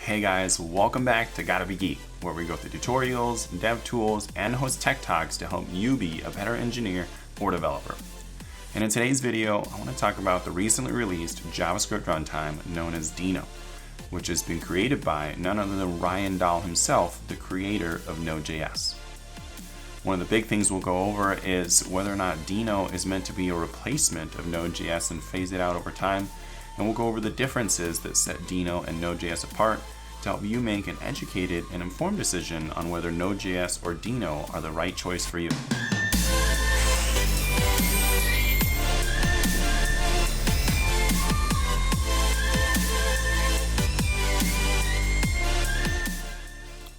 Hey guys, welcome back to Gotta Be Geek, where we go through tutorials, dev tools, and host tech talks to help you be a better engineer or developer. And in today's video, I want to talk about the recently released JavaScript runtime known as Deno, which has been created by none other than Ryan Dahl himself, the creator of NodeJS. One of the big things we'll go over is whether or not Deno is meant to be a replacement of NodeJS and phase it out over time. And we'll go over the differences that set Deno and NodeJS apart to help you make an educated and informed decision on whether NodeJS or Deno are the right choice for you.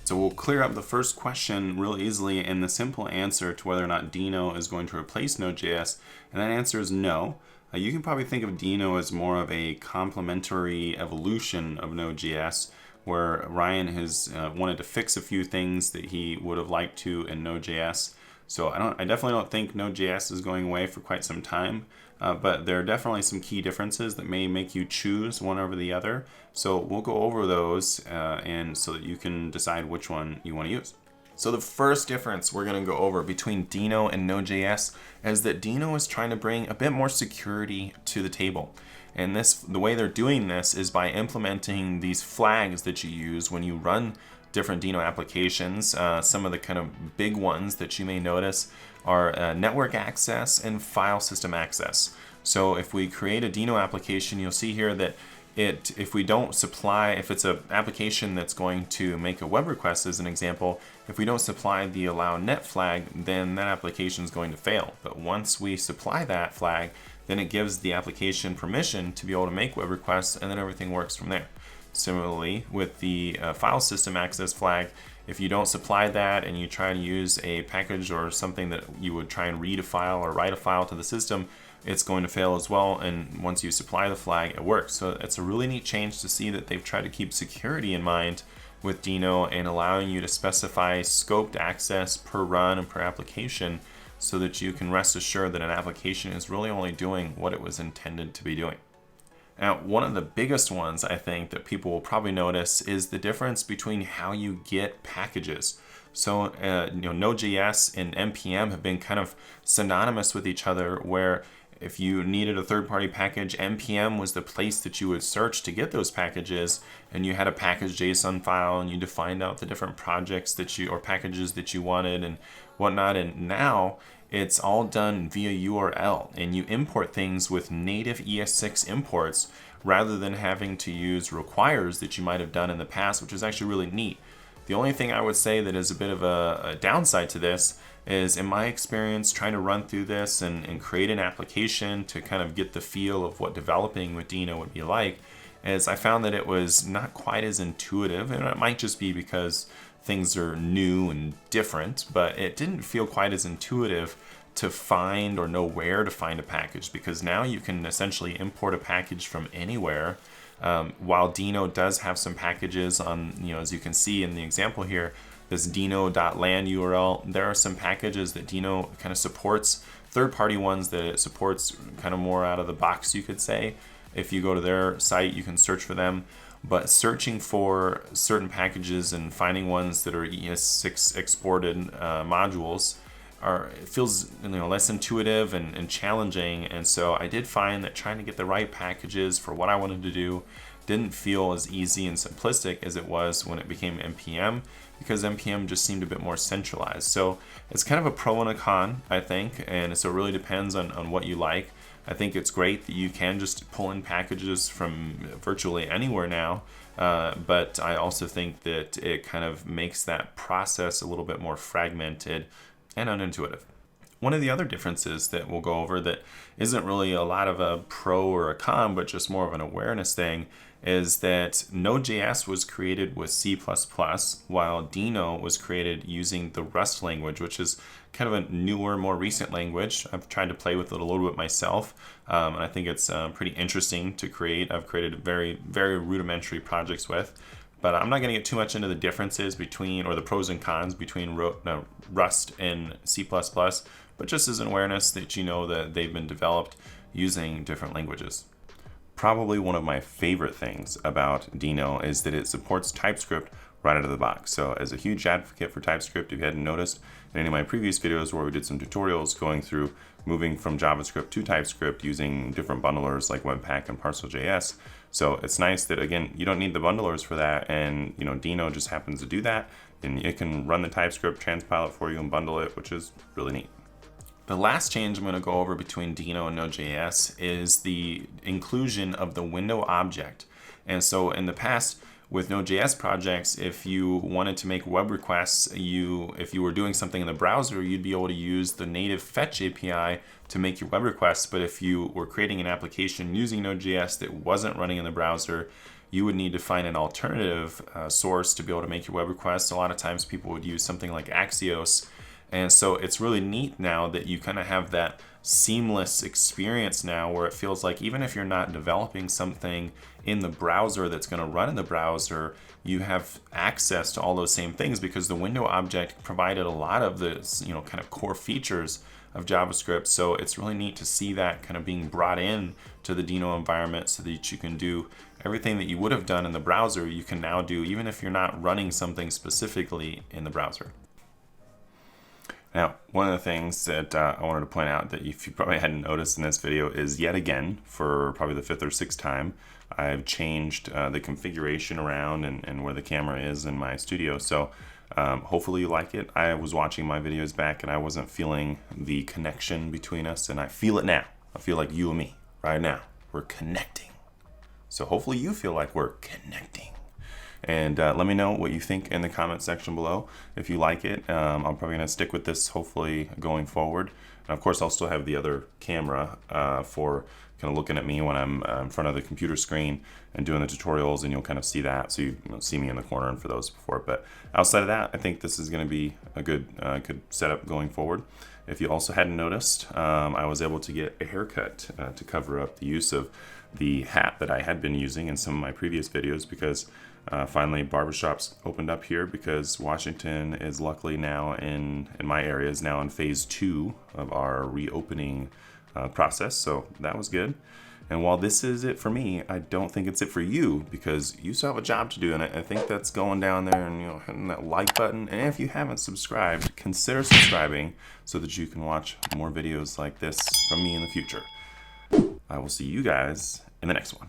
So we'll clear up the first question real easily in the simple answer to whether or not Deno is going to replace NodeJS, and that answer is no. You can probably think of Deno as more of a complementary evolution of Node.js, where Ryan has wanted to fix a few things that he would have liked to in Node.js. So I definitely don't think Node.js is going away for quite some time, but there are definitely some key differences that may make you choose one over the other. So we'll go over those and so that you can decide which one you want to use. So the first difference we're going to go over between Deno and Node.js is that Deno is trying to bring a bit more security to the table. And the way they're doing this is by implementing these flags that you use when you run different Deno applications. Some of the kind of big ones that you may notice are network access and file system access. So if we create a Deno application, you'll see here that if it's an application that's going to make a web request as an example, if we don't supply the allow net flag, then that application is going to fail. But once we supply that flag, then it gives the application permission to be able to make web requests, and then everything works from there. Similarly, with the file system access flag, if you don't supply that and you try to use a package or something that you would try and read a file or write a file to the system, it's going to fail as well, and once you supply the flag, it works. So it's a really neat change to see that they've tried to keep security in mind with Deno and allowing you to specify scoped access per run and per application so that you can rest assured that an application is really only doing what it was intended to be doing. Now, one of the biggest ones I think that people will probably notice is the difference between how you get packages. So, Node.js and NPM have been kind of synonymous with each other, where if you needed a third-party package, NPM was the place that you would search to get those packages, and you had a package.json file, and you defined out the different projects or packages that you wanted and whatnot. And now it's all done via URL, and you import things with native ES6 imports rather than having to use requires that you might have done in the past, which is actually really neat. The only thing I would say that is a bit of a downside to this is, in my experience, trying to run through this and create an application to kind of get the feel of what developing with Deno would be like, is I found that it was not quite as intuitive, and it might just be because things are new and different, but it didn't feel quite as intuitive to find or know where to find a package, because now you can essentially import a package from anywhere. While Deno does have some packages on, as you can see in the example here, this deno.land URL, there are some packages that Deno kind of supports, third-party ones that it supports kind of more out of the box, you could say. If you go to their site, you can search for them. But searching for certain packages and finding ones that are ES6 exported modules it feels less intuitive and challenging. And so I did find that trying to get the right packages for what I wanted to do didn't feel as easy and simplistic as it was when it became NPM, because NPM just seemed a bit more centralized. So it's kind of a pro and a con, I think, and so it really depends on what you like. I think it's great that you can just pull in packages from virtually anywhere now, but I also think that it kind of makes that process a little bit more fragmented and unintuitive. One of the other differences that we'll go over that isn't really a lot of a pro or a con, but just more of an awareness thing, is that Node.js was created with C++, while Deno was created using the Rust language, which is kind of a newer, more recent language. I've tried to play with it a little bit myself, and I think it's pretty interesting to create. I've created very, very rudimentary projects with. But I'm not going to get too much into the differences between, or the pros and cons between Rust and C++, but just as an awareness that you know that they've been developed using different languages. Probably one of my favorite things about Deno is that it supports TypeScript right out of the box. So as a huge advocate for TypeScript, if you hadn't noticed in any of my previous videos where we did some tutorials going through moving from JavaScript to TypeScript using different bundlers like Webpack and Parcel.js. So it's nice that, again, you don't need the bundlers for that, and Deno just happens to do that, and it can run the TypeScript, transpile it for you, and bundle it, which is really neat. The last change I'm going to go over between Deno and Node.js is the inclusion of the window object. And so in the past, with Node.js projects, if you wanted to make web requests, if you were doing something in the browser, you'd be able to use the native fetch API to make your web requests. But if you were creating an application using Node.js that wasn't running in the browser, you would need to find an alternative source to be able to make your web requests. A lot of times people would use something like Axios. And so it's really neat now that you kind of have that seamless experience now where it feels like even if you're not developing something in the browser that's going to run in the browser, you have access to all those same things because the window object provided a lot of the kind of core features of JavaScript. So it's really neat to see that kind of being brought in to the Deno environment so that you can do everything that you would have done in the browser, you can now do even if you're not running something specifically in the browser. Now, one of the things that I wanted to point out that if you probably hadn't noticed in this video is yet again, for probably the 5th or 6th time, I've changed the configuration around and where the camera is in my studio. So hopefully you like it. I was watching my videos back and I wasn't feeling the connection between us, and I feel it now. I feel like you and me right now. We're connecting. So hopefully you feel like we're connecting. And let me know what you think in the comment section below. If you like it, I'm probably going to stick with this hopefully going forward. And of course, I'll still have the other camera for kind of looking at me when I'm in front of the computer screen and doing the tutorials, and you'll kind of see that. So you see me in the corner and for those before. But outside of that, I think this is going to be a good setup going forward. If you also hadn't noticed, I was able to get a haircut to cover up the use of the hat that I had been using in some of my previous videos because finally barbershops opened up here because Washington is luckily now in my area is now in phase 2 of our reopening process. So that was good. And while this is it for me, I don't think it's it for you because you still have a job to do. And I think that's going down there and hitting that like button. And if you haven't subscribed, consider subscribing so that you can watch more videos like this from me in the future. I will see you guys in the next one.